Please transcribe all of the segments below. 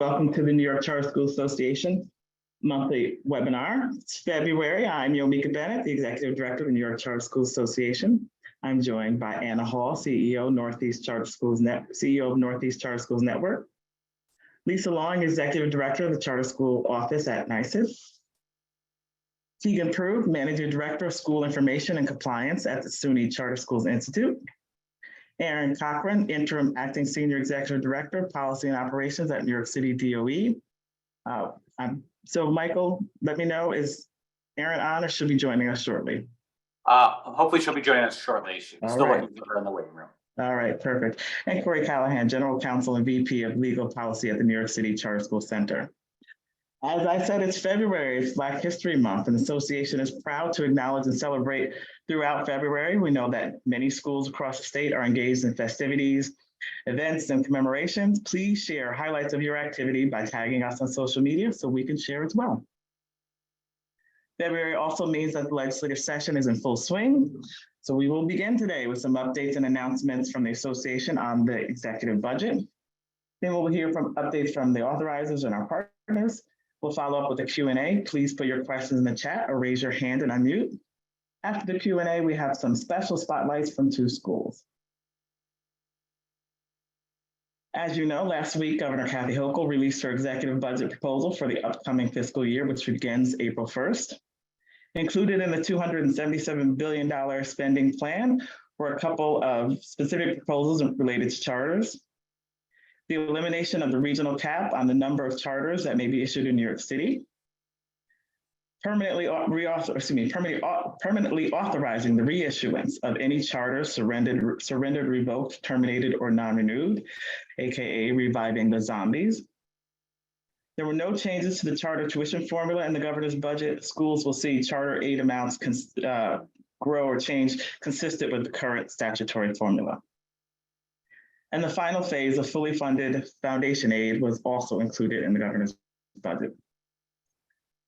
Welcome to the New York Charter School Association monthly webinar. It's February. I'm Yomika Bennett, the Executive Director of the New York Charter School Association. I'm joined by Anna Hall, CEO of Northeast Charter Schools Network. Lisa Long, Executive Director of the Charter School Office at NYSIS. Keegan Prue, Managing Director of School Information and Compliance at the SUNY Charter Schools Institute. Aaron Cochran, Interim Acting Senior Executive Director, Policy and Operations at New York City DOE. So Michael, let me know, is Aaron on or should be joining us shortly? Hopefully she'll be joining us shortly. She's still looking for her in the waiting room. All right, perfect. And Corey Callahan, General Counsel and VP of Legal Policy at the New York City Charter School Center. As I said, it's February, it's Black History Month, and the association is proud to acknowledge and celebrate throughout February. We know that many schools across the state are engaged in festivities, events, and commemorations. Please share highlights of your activity by tagging us on social media so we can share as well. February also means that the legislative session is in full swing. So we will begin today with some updates and announcements from the association on the executive budget. Then we'll hear from updates from the authorizers and our partners. We'll follow up with a Q&A. Please put your questions in the chat or raise your hand and unmute. After the Q&A, we have some special spotlights from two schools. As you know, last week, Governor Kathy Hochul released her executive budget proposal for the upcoming fiscal year, which begins April 1st. Included in the $277 billion spending plan were a couple of specific proposals related to charters. The elimination of the regional cap on the number of charters that may be issued in New York City, permanently authorizing the reissuance of any charter surrendered, revoked, terminated, or non-renewed, aka reviving the zombies. There were no changes to the charter tuition formula in the governor's budget. Schools will see charter aid amounts grow or change consistent with the current statutory formula. And the final phase of fully funded foundation aid was also included in the governor's budget.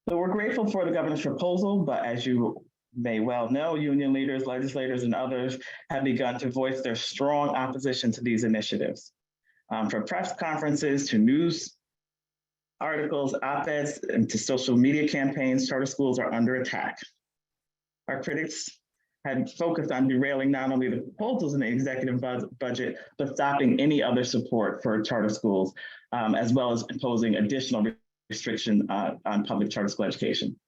So we're grateful for the governor's proposal, but as you may well know, union leaders, legislators, and others have begun to voice their strong opposition to these initiatives. From press conferences to news articles, op-eds, and to social media campaigns, charter schools are under attack. Our critics had focused on derailing not only the proposals in the executive budget, but stopping any other support for charter schools, as well as imposing additional restriction on public charter school education.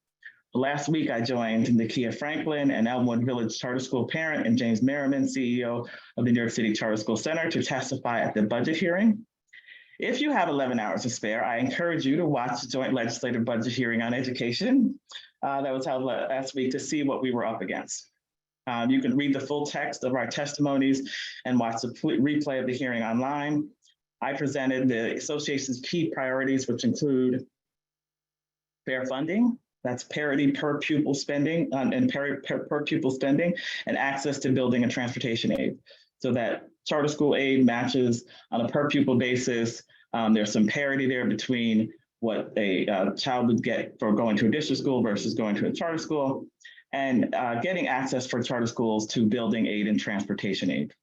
Last week, I joined Nakia Franklin, an Elmwood Village Charter School parent, and James Merriman, CEO of the New York City Charter School Center, to testify at the budget hearing. If you have 11 hours to spare, I encourage you to watch the joint legislative budget hearing on education that was held last week to see what we were up against. You can read the full text of our testimonies and watch the replay of the hearing online. I presented the association's key priorities, which include fair funding, that's parity per pupil spending, and per pupil spending, and access to building and transportation aid, so that charter school aid matches on a per pupil basis. There's some parity there between what a child would get for going to a district school versus going to a charter school, and getting access for charter schools to building aid and transportation aid.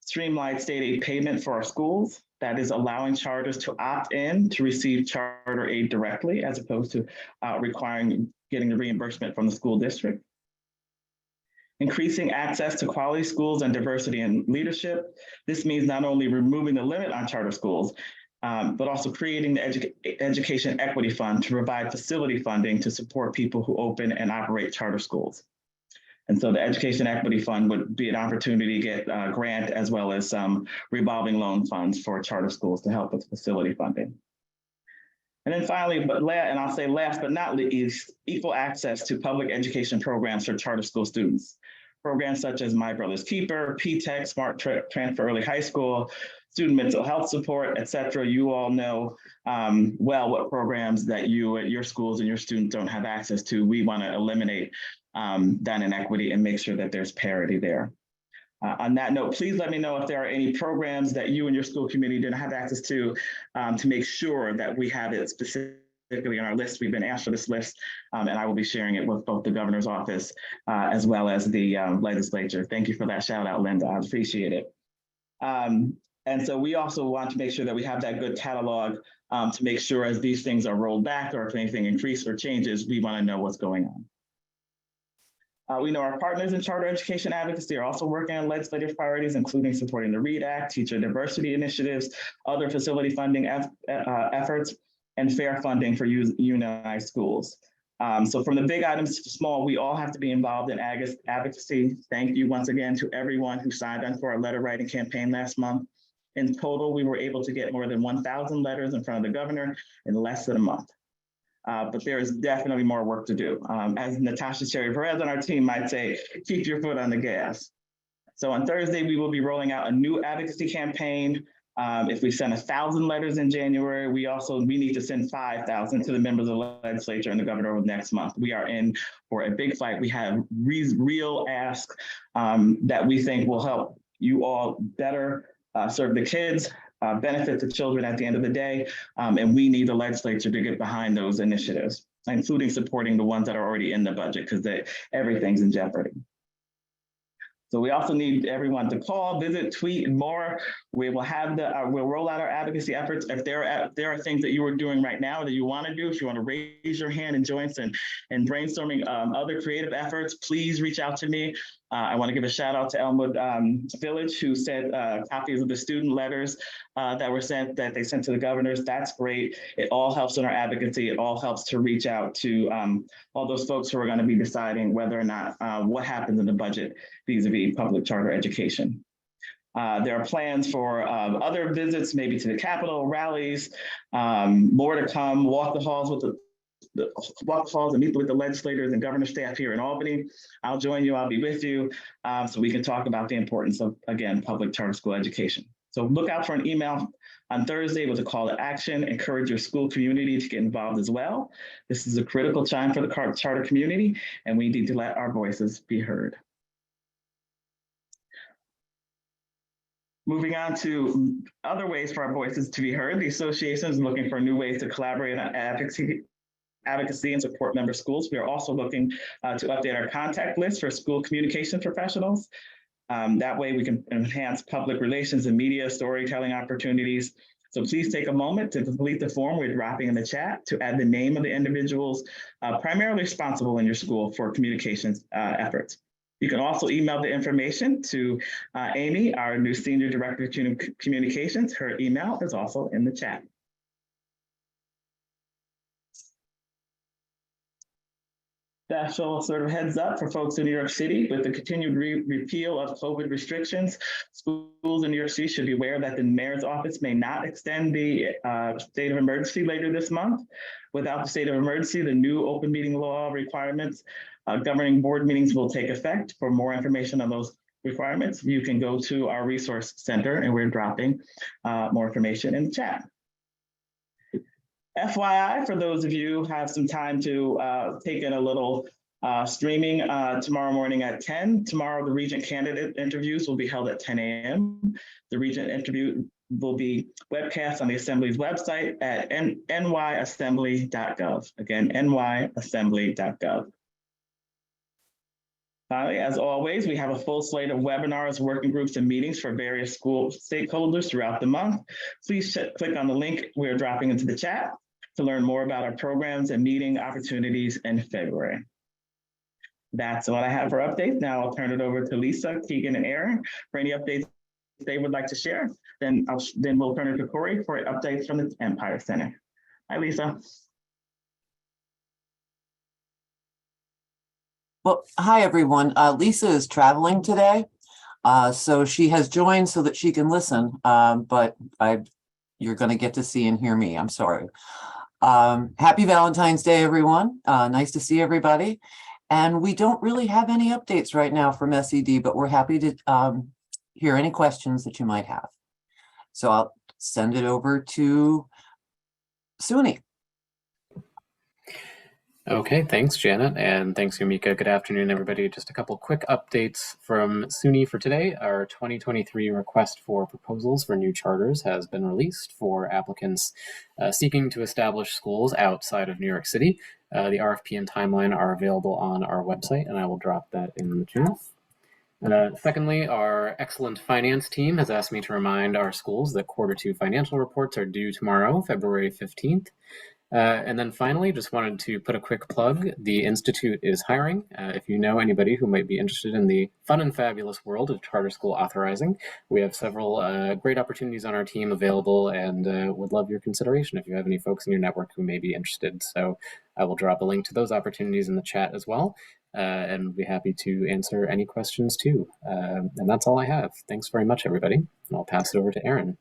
Streamlined state aid payment for our schools, that is allowing charters to opt in to receive charter aid directly as opposed to getting the reimbursement from the school district. Increasing access to quality schools and diversity in leadership. This means not only removing the limit on charter schools, but also creating the Education Equity Fund to provide facility funding to support people who open and operate charter schools. And so the Education Equity Fund would be an opportunity to get a grant as well as some revolving loan funds for charter schools to help with facility funding. And then finally, and I'll say last but not least, equal access to public education programs for charter school students. Programs such as My Brother's Keeper, P-TECH, Smart Transfer Early High School, student mental health support, et cetera. You all know well what programs that you at your schools and your students don't have access to. We want to eliminate that inequity and make sure that there's parity there. On that note, please let me know if there are any programs that you and your school community didn't have access to make sure that we have it specifically on our list. We've been asked for this list, and I will be sharing it with both the governor's office as well as the legislature. Thank you for that shout out, Linda. I appreciate it. And so we also want to make sure that we have that good catalog to make sure as these things are rolled back or if anything increases or changes, we want to know what's going on. We know our partners in charter education advocacy are also working on legislative priorities, including supporting the READ Act, teacher diversity initiatives, other facility funding efforts, and fair funding for unionized schools. So from the big items to small, we all have to be involved in advocacy. Thank you once again to everyone who signed on for our letter writing campaign last month. In total, we were able to get more than 1,000 letters in front of the governor in less than a month. But there is definitely more work to do. As Natasha Cherry Perez on our team might say, keep your foot on the gas. So on Thursday, we will be rolling out a new advocacy campaign. If we send 1,000 letters in January, we need to send 5,000 to the members of the legislature and the governor over next month. We are in for a big fight. We have real asks that we think will help you all better serve the kids, benefit the children at the end of the day, and we need the legislature to get behind those initiatives, including supporting the ones that are already in the budget because everything's in jeopardy. So we also need everyone to call, visit, tweet, and more. We will have we'll roll out our advocacy efforts. If there are things that you are doing right now that you want to do, if you want to raise your hand and join us in brainstorming other creative efforts, please reach out to me. I want to give a shout out to Elmwood Village, who sent copies of the student letters that they sent to the governors. That's great. It all helps in our advocacy. It all helps to reach out to all those folks who are going to be deciding whether or not what happens in the budget vis-a-vis public charter education. There are plans for other visits, maybe to the Capitol, rallies, more to come, walk the halls and meet with the legislators and governor staff here in Albany. I'll join you, I'll be with you, so we can talk about the importance of, again, public charter school education. So look out for an email on Thursday with a call to action. Encourage your school community to get involved as well. This is a critical time for the charter community, and we need to let our voices be heard. Moving on to other ways for our voices to be heard, the association is looking for new ways to collaborate on advocacy and support member schools. We are also looking to update our contact list for school communication professionals. That way we can enhance public relations and media storytelling opportunities. So please take a moment to complete the form we're dropping in the chat to add the name of the individuals primarily responsible in your school for communications efforts. You can also email the information to Amy, our new Senior Director of Communications. Her email is also in the chat. Special sort of heads up for folks in New York City with the continued repeal of COVID restrictions. Schools in New York City should be aware that the mayor's office may not extend the state of emergency later this month. Without the state of emergency, the new open meeting law requirements governing board meetings will take effect. For more information on those requirements, you can go to our resource center, and we're dropping more information in the chat. FYI, for those of you who have some time to take in a little streaming tomorrow morning at 10. Tomorrow, the Regent candidate interviews will be held at 10 a.m. The Regent interview will be webcast on the Assembly's website at nyassembly.gov. Again, nyassembly.gov. Finally, as always, we have a full slate of webinars, working groups, and meetings for various school stakeholders throughout the month. Please click on the link we're dropping into the chat to learn more about our programs and meeting opportunities in February. That's what I have for updates. Now I'll turn it over to Lisa, Keegan, and Aaron for any updates they would like to share. Then we'll turn it to Corey for updates from the Empire Center. Hi, Lisa. Well, hi, everyone. Lisa is traveling today, so she has joined so that she can listen, but you're going to get to see and hear me. I'm sorry. Happy Valentine's Day, everyone. Nice to see everybody. And we don't really have any updates right now from SED, but we're happy to hear any questions that you might have. So I'll send it over to SUNY. Okay, thanks, Janet, and thanks, Yumika. Good afternoon, everybody. Just a couple quick updates from SUNY for today. Our 2023 request for proposals for new charters has been released for applicants seeking to establish schools outside of New York City. The RFP and timeline are available on our website, and I will drop that in the chat. Secondly, our excellent finance team has asked me to remind our schools that Q2 financial reports are due tomorrow, February 15th. And then finally, just wanted to put a quick plug. The Institute is hiring. If you know anybody who might be interested in the fun and fabulous world of charter school authorizing, we have several great opportunities on our team available, and would love your consideration if you have any folks in your network who may be interested. So I will drop a link to those opportunities in the chat as well, and be happy to answer any questions too. And that's all I have. Thanks very much, everybody. And I'll pass it over to Erin.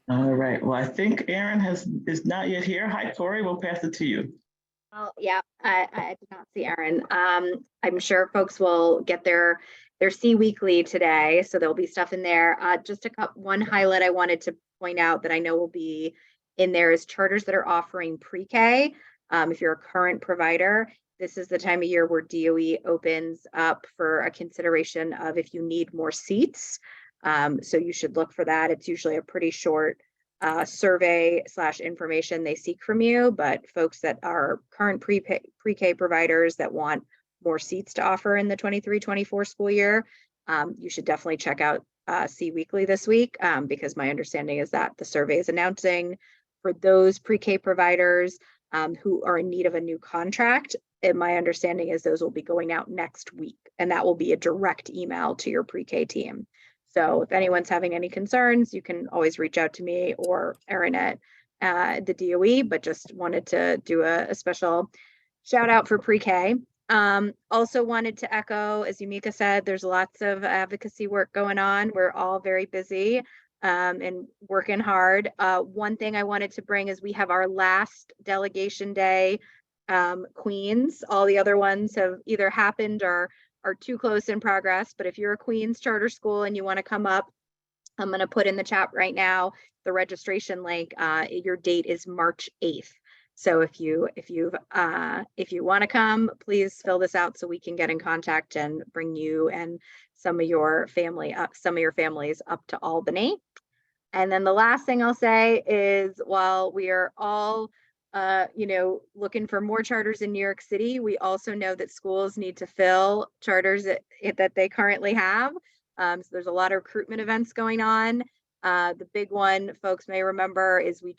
All right. Well, I think Aaron is not yet here. Hi, Corey. We'll pass it to you. Well, yeah, I did not see Aaron. I'm sure folks will get their C Weekly today, so there'll be stuff in there. Just one highlight I wanted to point out that I know will be in there is charters that are offering pre-K. If you're a current provider, this is the time of year where DOE opens up for a consideration of if you need more seats. So you should look for that. It's usually a pretty short survey / information they seek from you, but folks that are current pre-K providers that want more seats to offer in the 23-24 school year, you should definitely check out C Weekly this week, because my understanding is that the survey is announcing for those pre-K providers who are in need of a new contract. And my understanding is those will be going out next week, and that will be a direct email to your pre-K team. So if anyone's having any concerns, you can always reach out to me or Erin at the DOE, but just wanted to do a special shout out for pre-K. Also wanted to echo, as Yumika said, there's lots of advocacy work going on. We're all very busy and working hard. One thing I wanted to bring is we have our last delegation day, Queens. All the other ones have either happened or are too close in progress, but if you're a Queens charter school and you want to come up, I'm going to put in the chat right now the registration link. Your date is March 8th. So if you want to come, please fill this out so we can get in contact and bring you and some of your families up to Albany. And then the last thing I'll say is, while we are all looking for more charters in New York City, we also know that schools need to fill charters that they currently have. So there's a lot of recruitment events going on. The big one folks may remember is we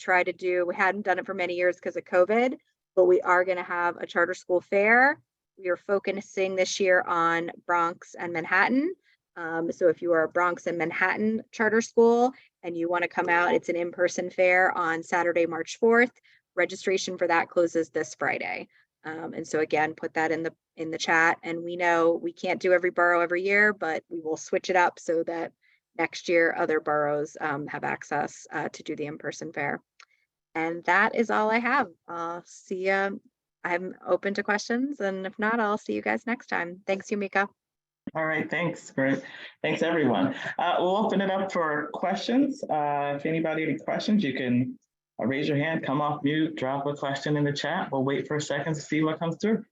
hadn't done it for many years because of COVID, but we are going to have a charter school fair. We are focusing this year on Bronx and Manhattan. So if you are a Bronx and Manhattan charter school and you want to come out, it's an in-person fair on Saturday, March 4th. Registration for that closes this Friday. And so again, put that in the chat. And we know we can't do every borough every year, but we will switch it up so that next year other boroughs have access to do the in-person fair. And that is all I have. See you. I'm open to questions, and if not, I'll see you guys next time. Thanks, Yumika. All right, thanks. Great. Thanks, everyone. We'll open it up for questions. If anybody has any questions, you can raise your hand, come off mute, drop a question in the chat. We'll wait for a second to see what comes through.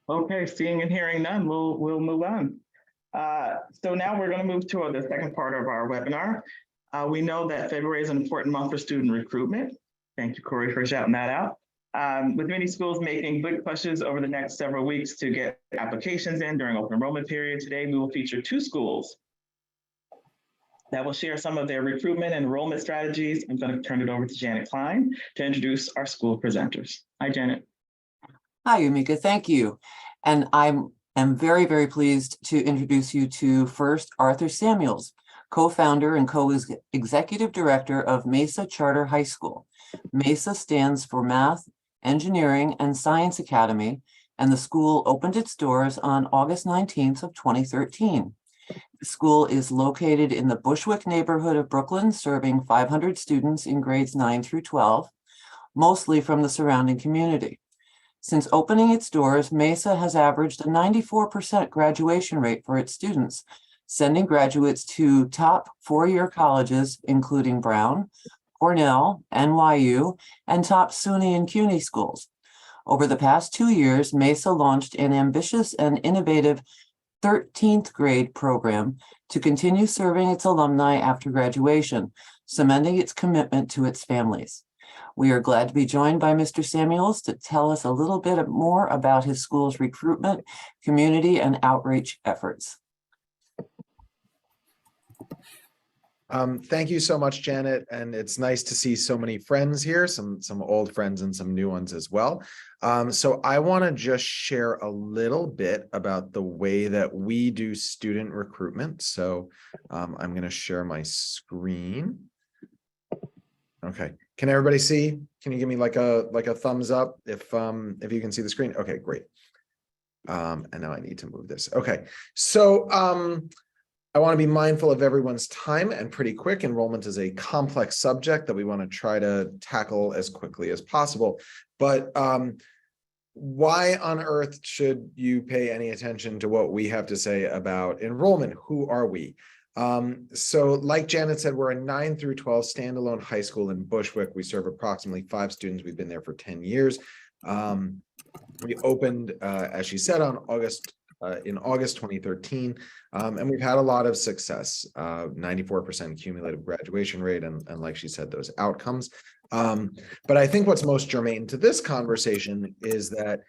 Okay, seeing and hearing none, we'll move on. So now we're going to move to the second part of our webinar. We know that February is an important month for student recruitment. Thank you, Corey, for shouting that out. With many schools making good pushes over the next several weeks to get applications in during open enrollment period, today we will feature 2 schools that will share some of their recruitment and enrollment strategies. I'm going to turn it over to Janet Klein to introduce our school presenters. Hi, Janet. Hi, Yumika. Thank you. And I'm very, very pleased to introduce you to first Arthur Samuels, co-founder and co-executive director of Mesa Charter High School. Mesa stands for Math, Engineering, and Science Academy, and the school opened its doors on August 19th of 2013. The school is located in the Bushwick neighborhood of Brooklyn, serving 500 students in grades 9 through 12, mostly from the surrounding community. Since opening its doors, Mesa has averaged a 94% graduation rate for its students, sending graduates to top 4-year colleges, including Brown, Cornell, NYU, and top SUNY and CUNY schools. Over the past 2 years, Mesa launched an ambitious and innovative 13th grade program to continue serving its alumni after graduation, cementing its commitment to its families. We are glad to be joined by Mr. Samuels to tell us a little bit more about his school's recruitment, community, and outreach efforts. Thank you so much, Janet. And it's nice to see so many friends here, some old friends and some new ones as well. So I want to just share a little bit about the way that we do student recruitment. So I'm going to share my screen. Okay. Can everybody see? Can you give me like a thumbs up if you can see the screen? Okay, great. And now I need to move this. Okay. So I want to be mindful of everyone's time and pretty quick. Enrollment is a complex subject that we want to try to tackle as quickly as possible. But why on earth should you pay any attention to what we have to say about enrollment? Who are we? So like Janet said, we're a 9 through 12 standalone high school in Bushwick. We serve approximately 5 students. We've been there for 10 years. We opened, as she said, in August 2013, and we've had a lot of success, 94% cumulative graduation rate, and like she said, those outcomes. But I think what's most germane to this conversation is that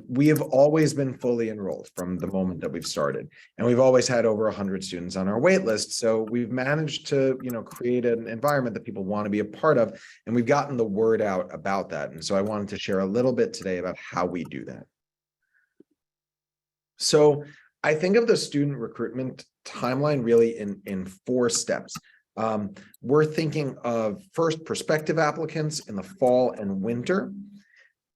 we have always been fully enrolled from the moment that we've started, and we've always had over 100 students on our wait list. So we've managed to, create an environment that people want to be a part of, and we've gotten the word out about that. And so I wanted to share a little bit today about how we do that. So I think of the student recruitment timeline really in 4 steps. We're thinking of first prospective applicants in the fall and winter.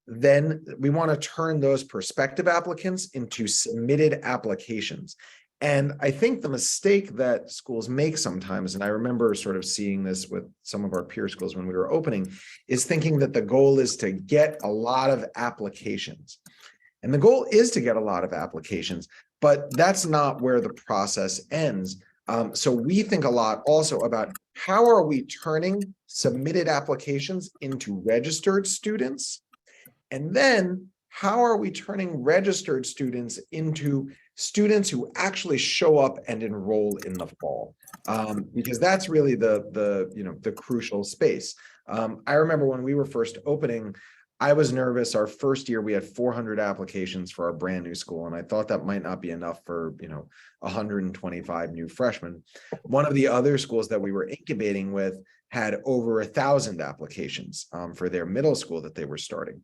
Then we want to turn those prospective applicants into submitted applications. And I think the mistake that schools make sometimes, and I remember sort of seeing this with some of our peer schools when we were opening, is thinking that the goal is to get a lot of applications. And the goal is to get a lot of applications, but that's not where the process ends. So we think a lot also about how are we turning submitted applications into registered students? And then how are we turning registered students into students who actually show up and enroll in the fall? Because that's really the crucial space. I remember when we were first opening, I was nervous. Our first year, we had 400 applications for our brand new school, and I thought that might not be enough for 125 new freshmen. One of the other schools that we were incubating with had over 1,000 applications for their middle school that they were starting.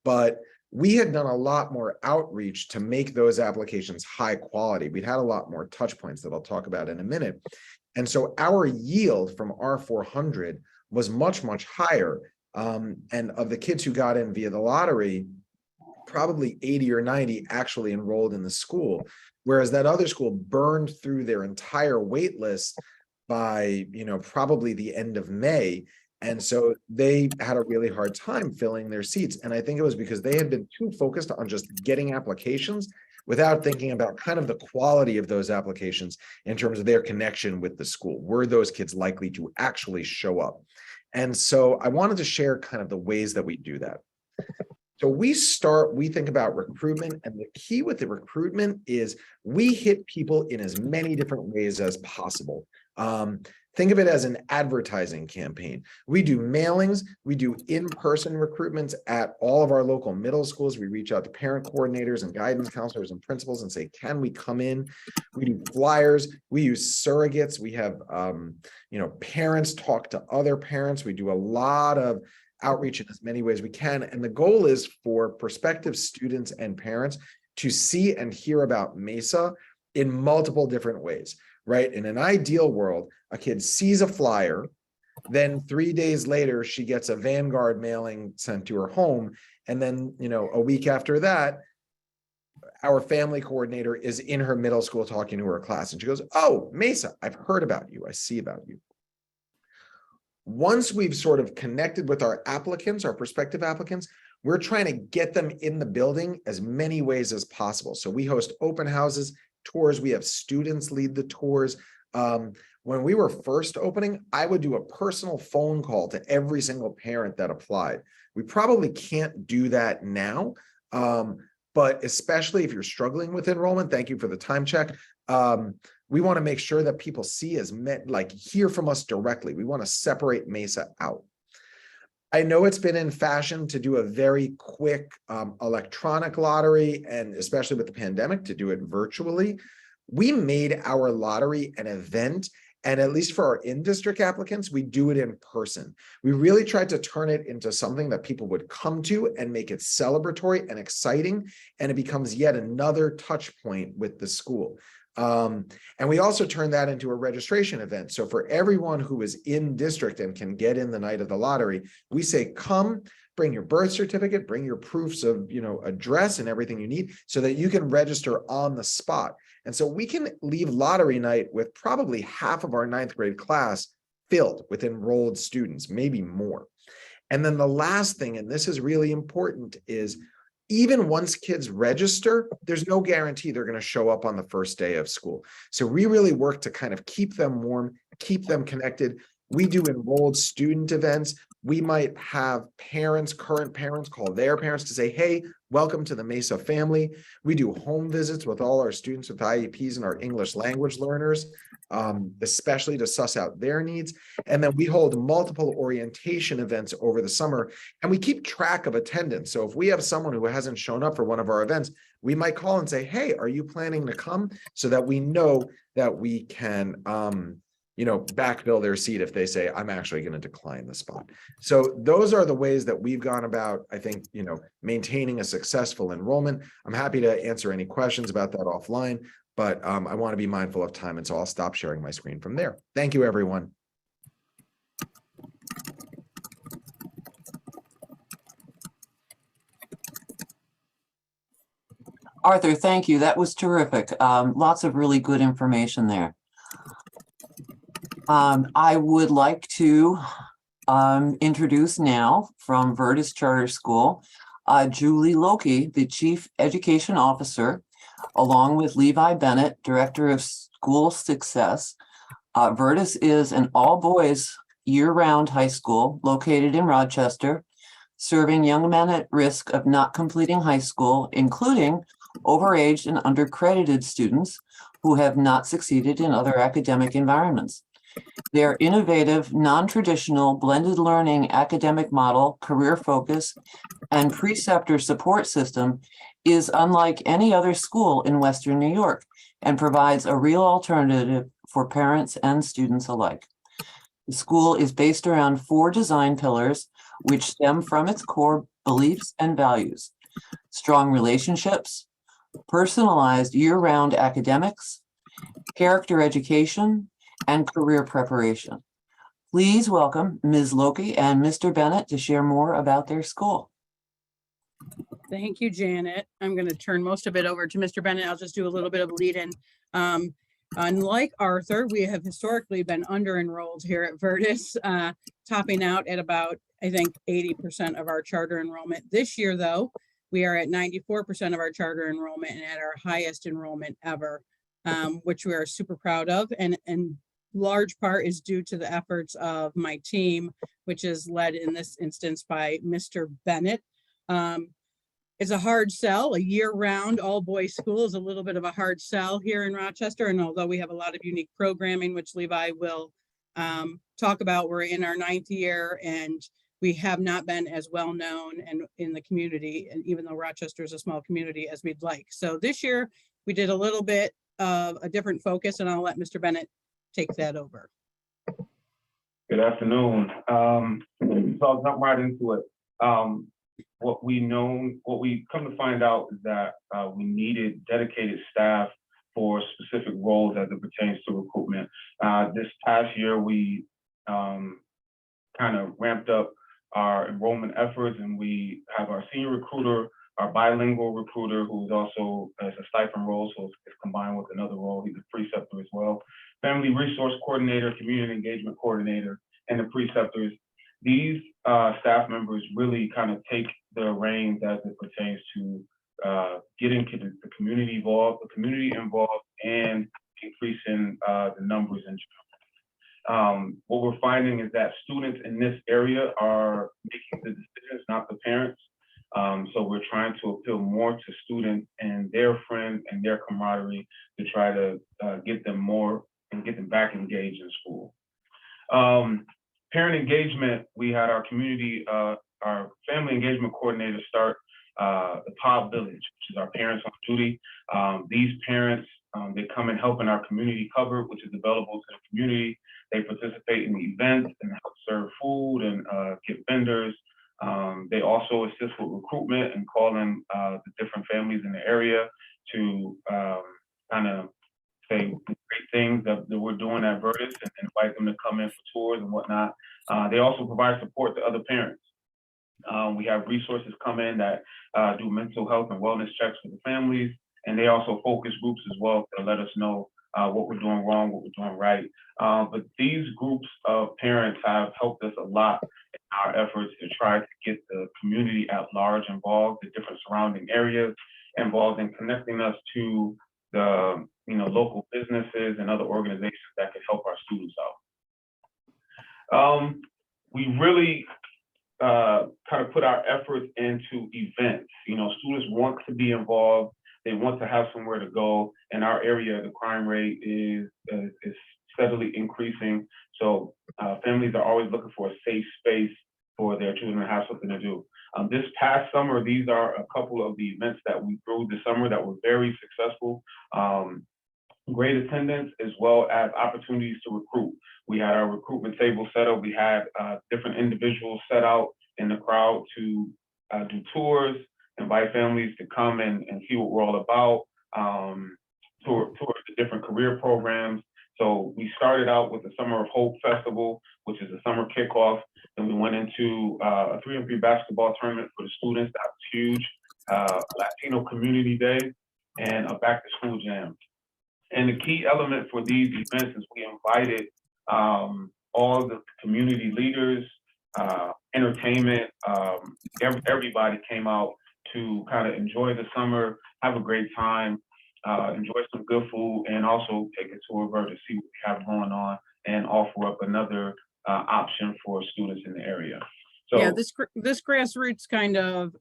But we had done a lot more outreach to make those applications high quality. We'd had a lot more touch points that I'll talk about in a minute. And so our yield from our 400 was much, much higher. And of the kids who got in via the lottery, probably 80 or 90 actually enrolled in the school, whereas that other school burned through their entire wait list by, probably the end of May. And so they had a really hard time filling their seats. And I think it was because they had been too focused on just getting applications without thinking about kind of the quality of those applications in terms of their connection with the school. Were those kids likely to actually show up? And so I wanted to share kind of the ways that we do that. So we think about recruitment, and the key with the recruitment is we hit people in as many different ways as possible. Think of it as an advertising campaign. We do mailings, we do in-person recruitments at all of our local middle schools. We reach out to parent coordinators and guidance counselors and principals and say, can we come in? We do flyers, we use surrogates, we have parents talk to other parents. We do a lot of outreach in as many ways we can. And the goal is for prospective students and parents to see and hear about Mesa in multiple different ways. Right? In an ideal world, a kid sees a flyer, then 3 days later, she gets a Vanguard mailing sent to her home. And then, a week after that, our family coordinator is in her middle school talking to her class. And she goes, oh, Mesa, I've heard about you. I see about you. Once we've sort of connected with our applicants, our prospective applicants, we're trying to get them in the building as many ways as possible. So we host open houses, tours. We have students lead the tours. When we were first opening, I would do a personal phone call to every single parent that applied. We probably can't do that now. But especially if you're struggling with enrollment, thank you for the time check. We want to make sure that people see hear from us directly. We want to separate Mesa out. I know it's been in fashion to do a very quick electronic lottery, and especially with the pandemic, to do it virtually. We made our lottery an event, and at least for our in-district applicants, we do it in person. We really tried to turn it into something that people would come to and make it celebratory and exciting, and it becomes yet another touch point with the school. And we also turned that into a registration event. So for everyone who is in district and can get in the night of the lottery, we say, come, bring your birth certificate, bring your proofs of, address and everything you need so that you can register on the spot. And so we can leave lottery night with probably half of our 9th grade class filled with enrolled students, maybe more. And then the last thing, and this is really important, is even once kids register, there's no guarantee they're going to show up on the first day of school. So we really work to kind of keep them warm, keep them connected. We do enrolled student events. We might have current parents call their parents to say, hey, welcome to the Mesa family. We do home visits with all our students with IEPs and our English language learners, especially to suss out their needs. And then we hold multiple orientation events over the summer, and we keep track of attendance. So if we have someone who hasn't shown up for one of our events, we might call and say, hey, are you planning to come? So that we know that we can backfill their seat if they say, I'm actually going to decline the spot. So those are the ways that we've gone about, I think, maintaining a successful enrollment. I'm happy to answer any questions about that offline, but I want to be mindful of time. And so I'll stop sharing my screen from there. Thank you, everyone. Arthur, thank you. That was terrific. Lots of really good information there. I would like to introduce now from Virtus Charter School, Julie Loki, the Chief Education Officer, along with Levi Bennett, Director of School Success. Virtus is an all-boys year-round high school located in Rochester, serving young men at risk of not completing high school, including overaged and undercredited students who have not succeeded in other academic environments. Their innovative, non-traditional blended learning academic model, career focus, and preceptor support system is unlike any other school in Western New York and provides a real alternative for parents and students alike. The school is based around 4 design pillars, which stem from its core beliefs and values: strong relationships, personalized year-round academics, character education, and career preparation. Please welcome Ms. Loki and Mr. Bennett to share more about their school. Thank you, Janet. I'm going to turn most of it over to Mr. Bennett. I'll just do a little bit of a lead-in. Unlike Arthur, we have historically been under-enrolled here at Virtus, topping out at about, I think, 80% of our charter enrollment. This year, though, we are at 94% of our charter enrollment and at our highest enrollment ever, which we are super proud of. And large part is due to the efforts of my team, which is led in this instance by Mr. Bennett. It's a hard sell. A year-round all-boys school is a little bit of a hard sell here in Rochester. And although we have a lot of unique programming, which Levi will talk about, we're in our 9th year and we have not been as well known and in the community, and even though Rochester is a small community, as we'd like. So this year we did a little bit of a different focus, and I'll let Mr. Bennett take that over. Good afternoon. So I'll jump right into it. What we come to find out is that we needed dedicated staff for specific roles as it pertains to recruitment. This past year, we kind of ramped up our enrollment efforts, and we have our senior recruiter, our bilingual recruiter, who is also as a stipend role, so it's combined with another role. He's a preceptor as well. Family resource coordinator, community engagement coordinator, and the preceptors. These staff members really kind of take the reins as it pertains to getting the community involved, and increasing the numbers in general. What we're finding is that students in this area are making the decisions, not the parents. So we're trying to appeal more to students and their friends and their camaraderie to try to get them more and get them back engaged in school. Parent engagement, we had our family engagement coordinator start the POB Village, which is our parents on duty. These parents, they come and help in our community cupboard, which is available to the community. They participate in the events and help serve food and get vendors. They also assist with recruitment and calling the different families in the area to kind of say great things that we're doing at Vertus and invite them to come in for tours and whatnot. They also provide support to other parents. We have resources come in that do mental health and wellness checks for the families, and they also focus groups as well to let us know what we're doing wrong, what we're doing right. But these groups of parents have helped us a lot in our efforts to try to get the community at large involved, the different surrounding areas involved in connecting us to the local businesses and other organizations that can help our students out. We really kind of put our efforts into events. Students want to be involved. They want to have somewhere to go. In our area, the crime rate is steadily increasing. So families are always looking for a safe space for their children to have something to do. This past summer, these are a couple of the events that we threw this summer that were very successful. Great attendance, as well as opportunities to recruit. We had our recruitment table set up. We had different individuals set out in the crowd to do tours, invite families to come and see what we're all about, tour the different career programs. So we started out with the Summer of Hope Festival, which is a summer kickoff. Then we went into a 3-on-3 basketball tournament for the students. That was huge. Latino Community Day and a back to school jam. And the key element for these events is we invited all the community leaders, entertainment, everybody came out to kind of enjoy the summer, have a great time, enjoy some good food, and also take a tour of to see what we have going on and offer up another option for students in the area. So yeah, this grassroots kind of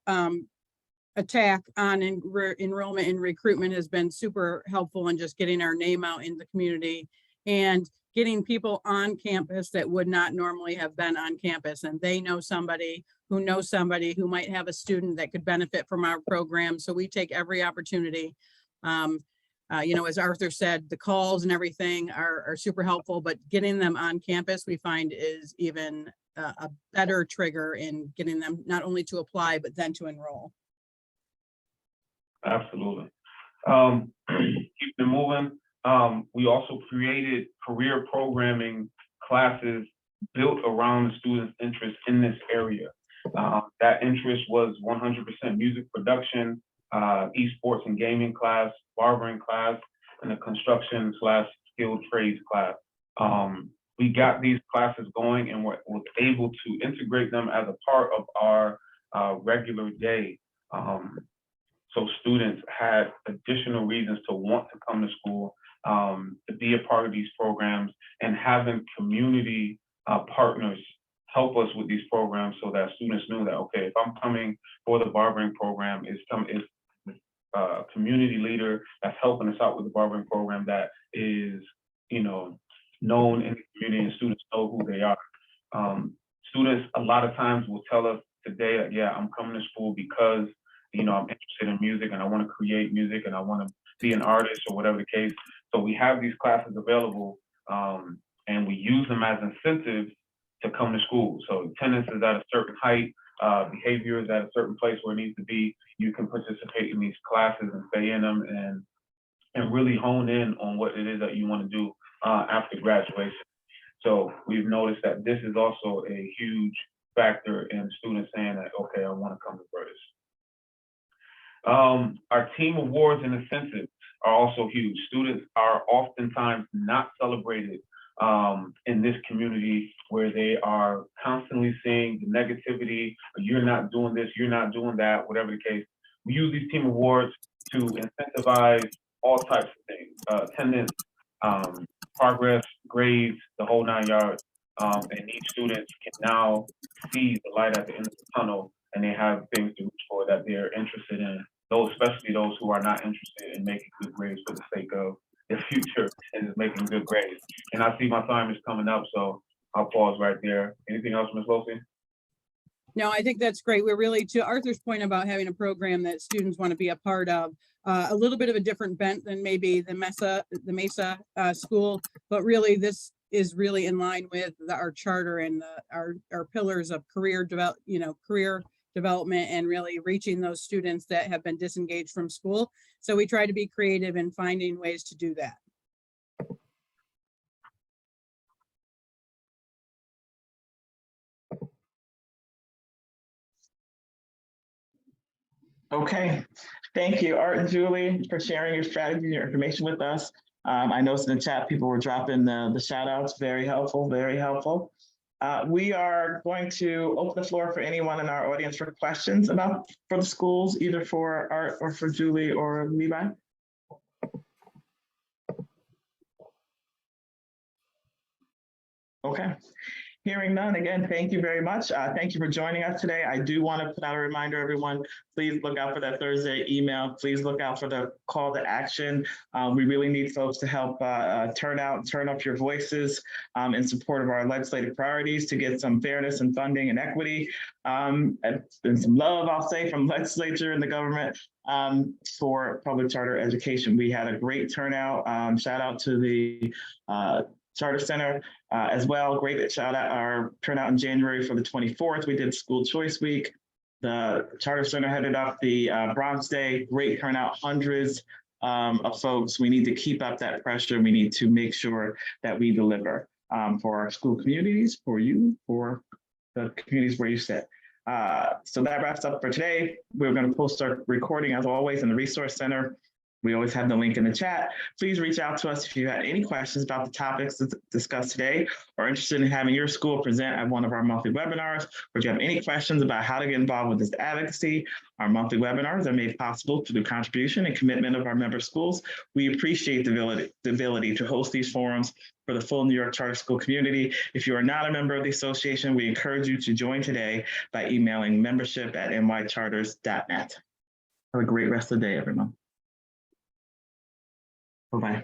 attack on enrollment and recruitment has been super helpful in just getting our name out in the community and getting people on campus that would not normally have been on campus, and they know somebody who might have a student that could benefit from our program. So we take every opportunity. As Arthur said, the calls and everything are super helpful, but getting them on campus we find is even a better trigger in getting them not only to apply, but then to enroll. Absolutely. Keep it moving. We also created career programming classes built around the students' interest in this area. That interest was 100% music production, esports and gaming class, barbering class, and a construction/skilled trades class. We got these classes going and was able to integrate them as a part of our regular day. So students had additional reasons to want to come to school, to be a part of these programs, and having community partners help us with these programs so that students knew that, okay, if I'm coming for the barbering program, it's a community leader that's helping us out with the barbering program that is, known in the community, and students know who they are. Students a lot of times will tell us today that, yeah, I'm coming to school because I'm interested in music and I want to create music and I want to be an artist or whatever the case. So we have these classes available and we use them as incentives to come to school. So attendance is at a certain height, behavior is at a certain place where it needs to be. You can participate in these classes and stay in them and really hone in on what it is that you want to do after graduation. So we've noticed that this is also a huge factor in students saying that, okay, I want to come to Vertus. Our team awards and incentives are also huge. Students are oftentimes not celebrated in this community where they are constantly seeing the negativity, you're not doing this, you're not doing that, whatever the case. We use these team awards to incentivize all types of things, attendance, progress, grades, the whole 9 yards. And each student can now see the light at the end of the tunnel, and they have things to reach for that they're interested in. Those, especially those who are not interested in making good grades for the sake of their future and just making good grades. And I see my time is coming up, so I'll pause right there. Anything else, Ms. Losi? No, I think that's great. We're really, to Arthur's point about having a program that students want to be a part of, a little bit of a different bent than maybe the Mesa school, but really this is really in line with our charter and our pillars of career development and really reaching those students that have been disengaged from school. So we try to be creative in finding ways to do that. Okay, thank you, Art and Julie, for sharing your strategy and your information with us. I noticed in the chat, people were dropping the shout outs. Very helpful, very helpful. We are going to open the floor for anyone in our audience for questions for the schools, either for Art or for Julie or Levi. Okay. Hearing none, again, thank you very much. Thank you for joining us today. I do want to put out a reminder, everyone, please look out for that Thursday email. Please look out for the call to action. We really need folks to help turn up your voices in support of our legislative priorities to get some fairness and funding and equity and some love, I'll say, from legislature and the government for public charter education. We had a great turnout. Shout out to the Charter Center as well. Great shout out our turnout in January for the 24th. We did School Choice Week. The Charter Center headed up the Bronx Day. Great turnout, hundreds of folks. We need to keep up that pressure. We need to make sure that we deliver for our school communities, for you, for the communities where you sit. So that wraps up for today. We're going to post our recording as always in the Resource Center. We always have the link in the chat. Please reach out to us if you had any questions about the topics discussed today or interested in having your school present at one of our monthly webinars, or if you have any questions about how to get involved with this advocacy. Our monthly webinars are made possible through the contribution and commitment of our member schools. We appreciate the ability to host these forums for the full New York Charter School community. If you are not a member of the association, we encourage you to join today by emailing membership@nycharters.net. Have a great rest of the day, everyone. Bye-bye.